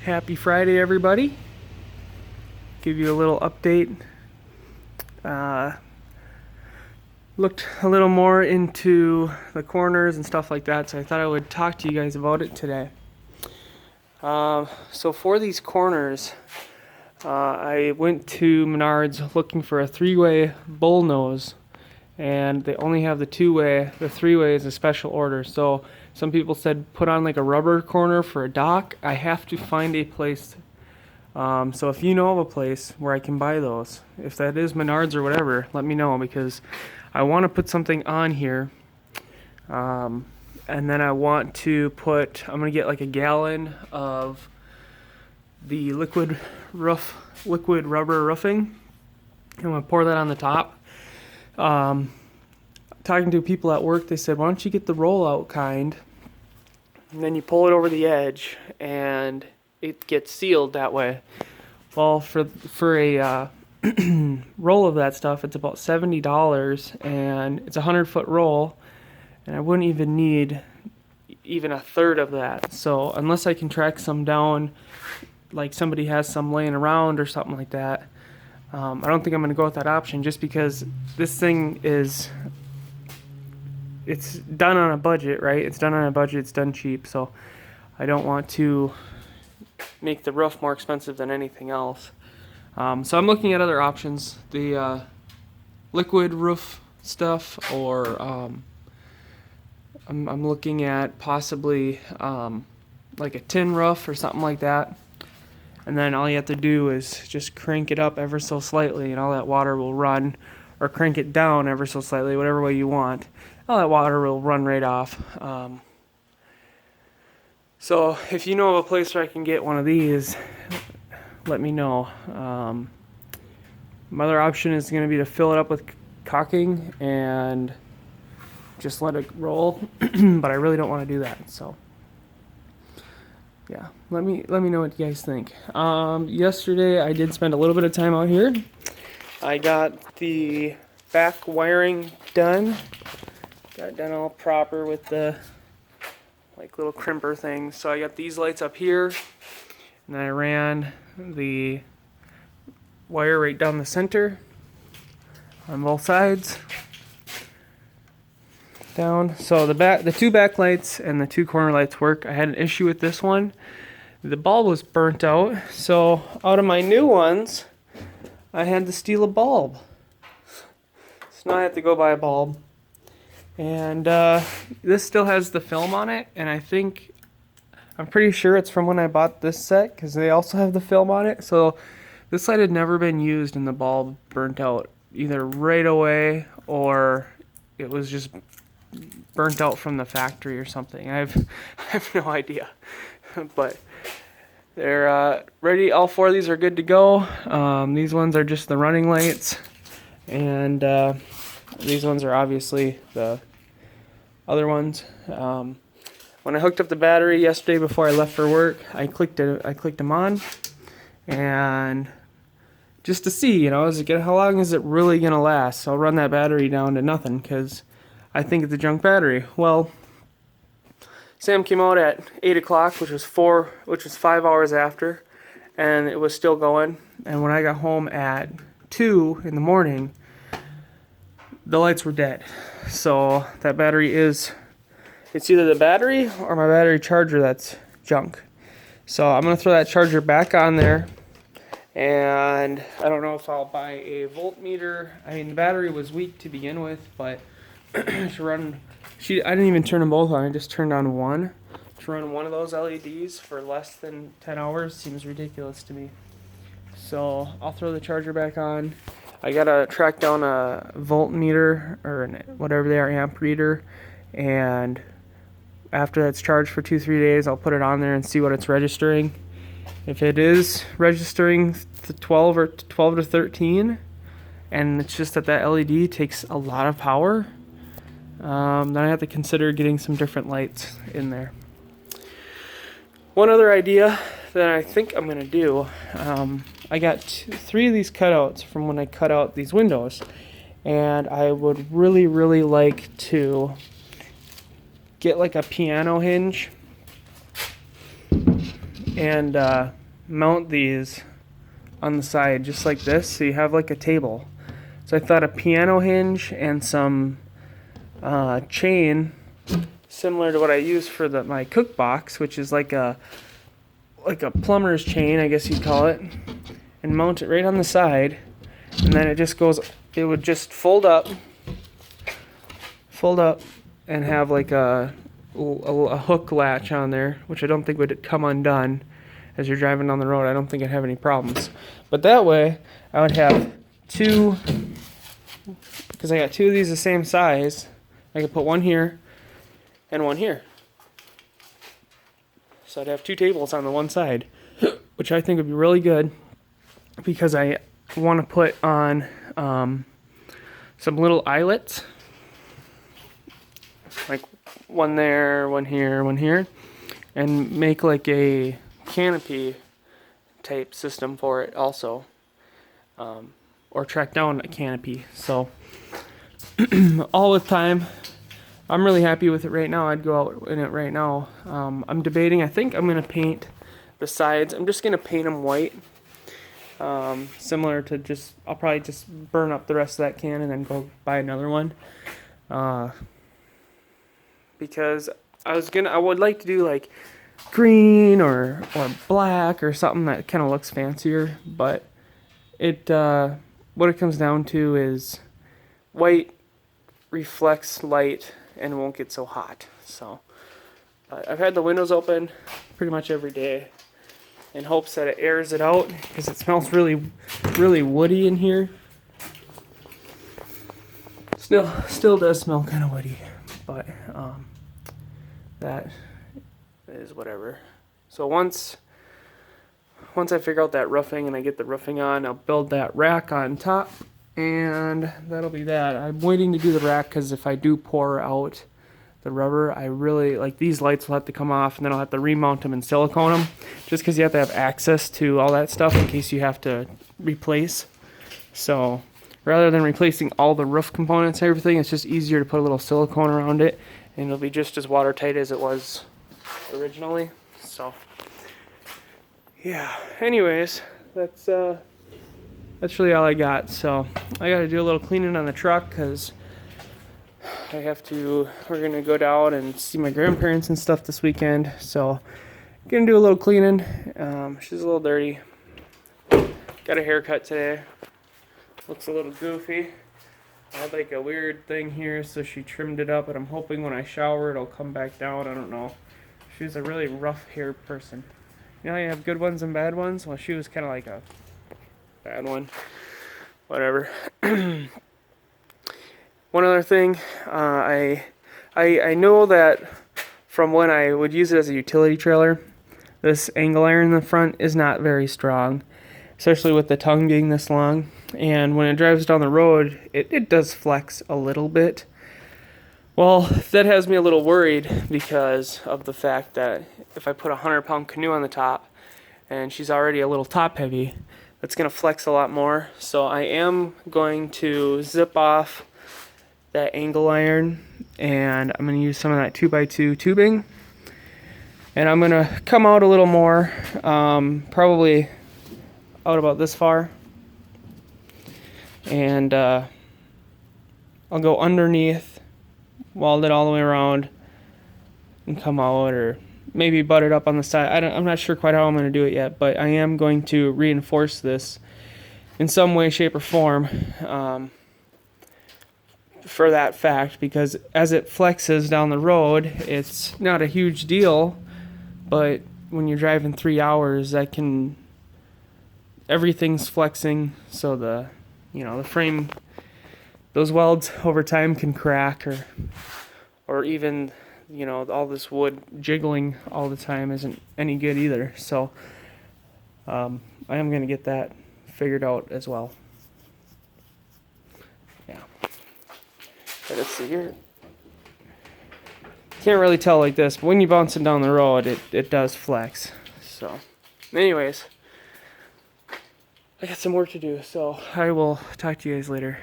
Happy Friday, everybody. Give you a little update. Looked a little more into the corners and stuff like that, so I thought I would talk to you guys about it today. So for these corners, I went to Menards looking for a 3-way bullnose, and they only have the 2-way. The 3-way is a special order. So some people said put on like a rubber corner for a dock. I have to find a place. So if you know of a place where I can buy those, if that is Menards or whatever, let me know, because I want to put something on here. And then I want to I'm going to get like a gallon of the liquid rubber roofing. I'm going to pour that on the top. Talking to people at work, they said, why don't you get the rollout kind, and then you pull it over the edge and it gets sealed that way. Well, for a roll of that stuff, it's about $70, and it's a 100-foot roll, and I wouldn't even need even a third of that. So unless I can track some down, like somebody has some laying around or something like that, I don't think I'm going to go with that option, just because this thing it's done on a budget, right? It's done on a budget, it's done cheap, so I don't want to make the roof more expensive than anything else. So I'm looking at other options, the liquid roof stuff, or I'm looking at possibly like a tin roof or something like that. And then all you have to do is just crank it up ever so slightly, and all that water will run, or crank it down ever so slightly, whatever way you want. All that water will run right off. So if you know of a place where I can get one of these, let me know. My other option is going to be to fill it up with caulking and just let it roll, but I really don't want to do that. So yeah, let me know what you guys think. Yesterday I did spend a little bit of time out here. I got the back wiring done. Got it done all proper with the like little crimper things. So I got these lights up here, and then I ran the wire right down the center on both sides. Down. So the two back lights and the two corner lights work. I had an issue with this one. The bulb was burnt out, so out of my new ones, I had to steal a bulb. So now I have to go buy a bulb. And this still has the film on it, and I'm pretty sure it's from when I bought this set, because they also have the film on it. So this light had never been used and the bulb burnt out, either right away or it was just burnt out from the factory or something. I have no idea. But they're ready. All four of these are good to go. These ones are just the running lights, and these ones are obviously the other ones. When I hooked up the battery yesterday before I left for work, I clicked them on, and just to see, how long is it really gonna last? So I'll run that battery down to nothing, because I think it's a junk battery. Well, Sam came out at 8 o'clock, which was 5 hours after, and it was still going. And when I got home at 2 in the morning, the lights were dead. So that battery it's either the battery or my battery charger that's junk. So I'm going to throw that charger back on there, and I don't know if I'll buy a voltmeter. I mean, the battery was weak to begin with, but I didn't even turn them both on. I just turned on one. To run one of those LEDs for less than 10 hours seems ridiculous to me. So I'll throw the charger back on. I gotta track down a voltmeter, or whatever they are, amp reader, and after that's charged for 2-3 days, I'll put it on there and see what it's registering. If it is registering 12 to 13, and it's just that LED takes a lot of power, then I have to consider getting some different lights in there. One other idea that I think I'm going to do, I got 3 of these cutouts from when I cut out these windows, and I would really, really like to get like a piano hinge and mount these on the side just like this, so you have like a table. So I thought a piano hinge and some chain similar to what I use for my cook box, which is like a plumber's chain, I guess you'd call it, and mount it right on the side, and then it would just fold up and have like a hook latch on there, which I don't think would come undone as you're driving down the road. I don't think I'd have any problems. But that way, I would have two, because I got two of these the same size. I could put one here and one here. So I'd have two tables on the one side, which I think would be really good, because I want to put on some little eyelets, like one there, one here, one here, and make like a canopy type system for it also, or track down a canopy. So all with time. I'm really happy with it right now. I'd go out in it right now. I'm debating, I think I'm going to paint the sides. I'm just going to paint them white. Similar to I'll probably just burn up the rest of that can and then go buy another one. Because I would like to do like green or black or something that kind of looks fancier, but what it comes down to is white reflects light and won't get so hot. So I've had the windows open pretty much every day in hopes that it airs it out, because it smells really, really woody in here. Still does smell kind of woody, but that is whatever. So once I figure out that roofing and I get the roofing on, I'll build that rack on top, and that'll be that. I'm waiting to do the rack because if I do pour out the rubber, I really like these lights will have to come off, and then I'll have to remount them and silicone them, just because you have to have access to all that stuff in case you have to replace. So rather than replacing all the roof components and everything, it's just easier to put a little silicone around it, and it'll be just as watertight as it was originally. So yeah, anyways, that's really all I got. So I got to do a little cleaning on the truck because we're gonna go down and see my grandparents and stuff this weekend. So gonna do a little cleaning. She's a little dirty. Got a haircut today. Looks a little goofy. I had like a weird thing here, so she trimmed it up, but I'm hoping when I shower it'll come back down. I don't know. She's a really rough hair person. You know, you have good ones and bad ones. Well, she was kind of like a bad one. Whatever. One other thing, I know that from when I would use it as a utility trailer, this angle iron in the front is not very strong, especially with the tongue being this long. And when it drives down the road, it does flex a little bit. Well, that has me a little worried because of the fact that if I put a 100-pound canoe on the top, and she's already a little top heavy, that's going to flex a lot more. So I am going to zip off that angle iron, and I'm going to use some of that 2x2 tubing, and I'm going to come out a little more, probably out about this far, and I'll go underneath, weld it all the way around, and come out, or maybe butt it up on the side. I'm not sure quite how I'm going to do it yet, but I am going to reinforce this in some way, shape, or form, for that fact, because as it flexes down the road, it's not a huge deal, but when you're driving 3 hours, everything's flexing, so the frame, those welds over time can crack, or even, all this wood jiggling all the time isn't any good either. So I am going to get that figured out as well. Yeah. But let's see here. Can't really tell like this, but when you bounce it down the road, it does flex. So anyways, I got some work to do, so I will talk to you guys later.